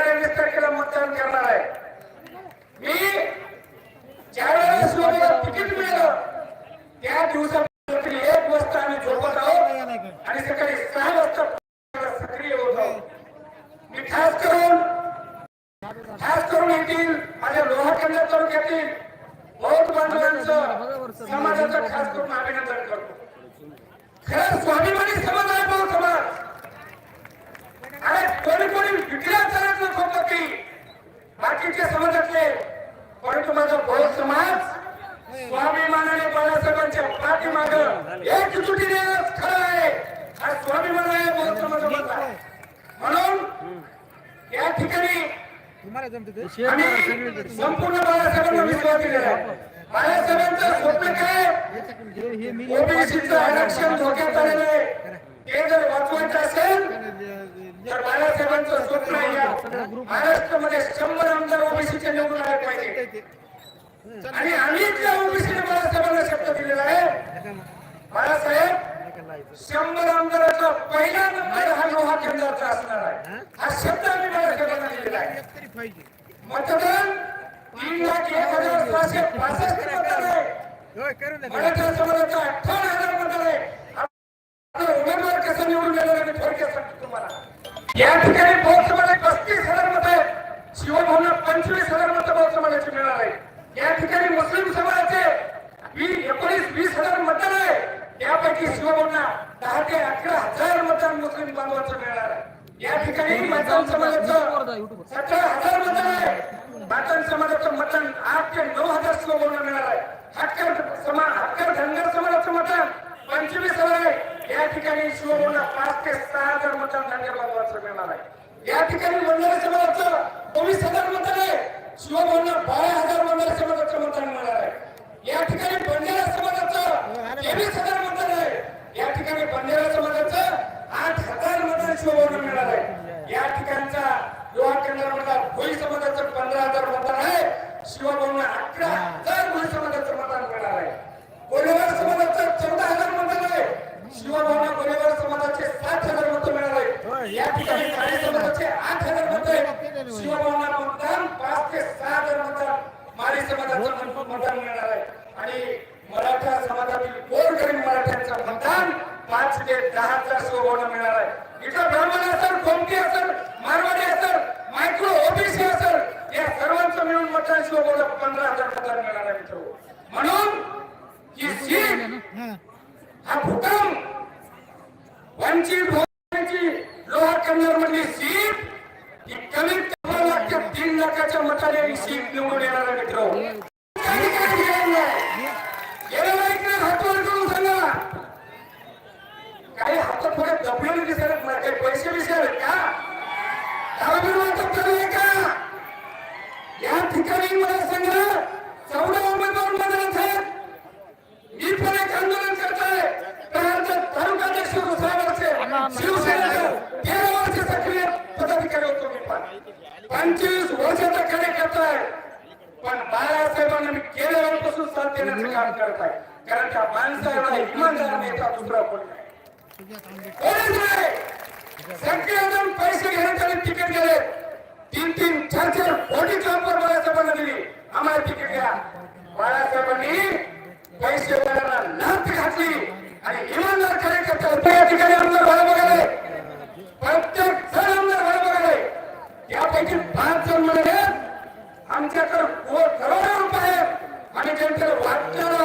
येणाऱ्या 20 तारखेला मतदान करणार आहे. मी ज्यावेळेस मला तिकीट मिळालं त्या दिवसापासून 1 वाजता आम्ही झोपत आहोत आणि सकाळी 6 वाजता सक्रिय होत आहोत. मी खास करून येथील माझ्या लोहाखंड तालुक्यातील बौद्ध बांधवांचं समाजाचं खास करून अभिनंदन करतो. खरं स्वाभिमानी समाज आहे बौद्ध समाज. आणि कोणी विकल्या चालत होतं की बाकीचे समाजातले, परंतु माझा बौद्ध समाज स्वाभिमानाने बाळासाहेबांच्या पाठीमागं एकजुटीने खरं आहे. हा स्वाभिमान आहे बौद्ध समाजाचा. म्हणून या ठिकाणी आम्ही संपूर्ण बाळासाहेबांना विश्वास दिलेला आहे. बाळासाहेबांचं स्वप्न काय? ओबीसीचं आरक्षण धोक्यात आलेलं आहे. ते जर वाचवायचं असेल तर बाळासाहेबांचं स्वप्न आहे महाराष्ट्रामध्ये 100 आमदार ओबीसीचे निवडून आले पाहिजे. आणि आम्ही त्या ओबीसीने बाळासाहेबांना शब्द दिलेला आहे. बाळासाहेब 100 आमदाराचा पहिला नंबर हा लोहा केंद्राचा असणार आहे. हा शब्द आम्ही बाळासाहेबांना दिलेला आहे. मतदान 3,01,665 मतदान आहे. मराठा समाजाचा 58,000 मतदान आहे. उमेदवार कसं निवडून येणार मी थोडक्यात सांगतो तुम्हाला. या ठिकाणी बौद्ध समाजात 35,000 मत आहेत. शिवभावना 25,000 मत बौद्ध समाजाची मिळणार आहे. या ठिकाणी मुस्लिम समाजाचे 19-20,000 मतदान आहे. त्यापैकी शिवभावना 10 ते 11,000 मतदान मुस्लिम बांधवांचं मिळणार आहे. या ठिकाणी मातंग समाजाचं 17,000 मतदान आहे. मातंग समाजाचं मतदान 8 ते 9,000 शिवभावना मिळणार आहे. हक्कर धनगर समाजाचं मतदान 25,000 आहे. या ठिकाणी शिवभावना 5 ते 6,000 मतदान धनगर बांधवांचं मिळणार आहे. या ठिकाणी बंजारा समाजाचं 24,000 मतदान आहे. शिवभावना 12,000 बंजारा समाजाचं मतदान मिळणार आहे. या ठिकाणी बंजारा समाजाचं 23,000 मतदान आहे. या ठिकाणी बंजारा समाजाचं 8,000 मतदान शिवभावना मिळणार आहे. या ठिकाणचा लोहा केंद्रामधला भोई समाजाचं 15,000 मतदान आहे. शिवभावना 11,000 भोई समाजाचं मतदान मिळणार आहे. गोरेवार समाजाचं 14,000 मतदान आहे. शिवभावना गोरेवार समाजाचे 7,000 मतं मिळणार आहे. या ठिकाणी काळे समाजाचे 8,000 मतं आहे. शिवभावना मतदान 5 ते 6,000 मतदान माळी समाजाचं मतदान मिळणार आहे. आणि मराठा समाजातील गोरगरीब मराठ्यांचं मतदान 5 ते 10,000 शिवभावना मिळणार आहे. इथं ब्राह्मण असेल, कोमटी असेल, मारवाडी असेल, मायक्रो ओबीसी असेल, या सर्वांचं मिळून मतदान शिवभावना 15,000 मतदान मिळणार आहे मित्र. म्हणून ही सीट हा भूकंप वंचित बहुजनांची लोहा कन्नड मधली सीट ही कमीत कमी 3 लाखाच्या मताने ही सीट निवडून येणार आहे मित्र. काही हातात थोडे दबलेले दिसत नाही, काही पैसे दिसत का? का या ठिकाणी मला सांगा 14 उमेदवार मैदानात आहेत. मी पण एक आंदोलन करतोय. तालुकाध्यक्ष दुसऱ्या वर्षे शिवसेनेचं 13 वर्ष सक्रिय पदाधिकारी होतो मी पण 25 वर्षाचा कार्यकर्ता आहे. पण बाळासाहेबांना मी गेल्या वेळेपासून साथ देण्याचं काम करत आहे. कारण त्या माणसाला इमानदार नेता दुसरा कोणी नाही. सगळेजण पैसे घेण्यात आले, तिकीट गेले. 3-3, 4-4 कोटी वापर बाळासाहेबांना दिली. आम्हाला तिकीट घ्या. बाळासाहेबांनी पैसे वाल्याला लाथ घातली आणि इमानदार कार्यकर्ता या ठिकाणी आमदार व्हायला बघाले. प्रत्येक जण आमदार व्हायला बघाले. यापैकी 5 जण म्हणाले आमच्याकडे करोडो रुपये आहेत आणि त्यांच्याकडे वाटणारा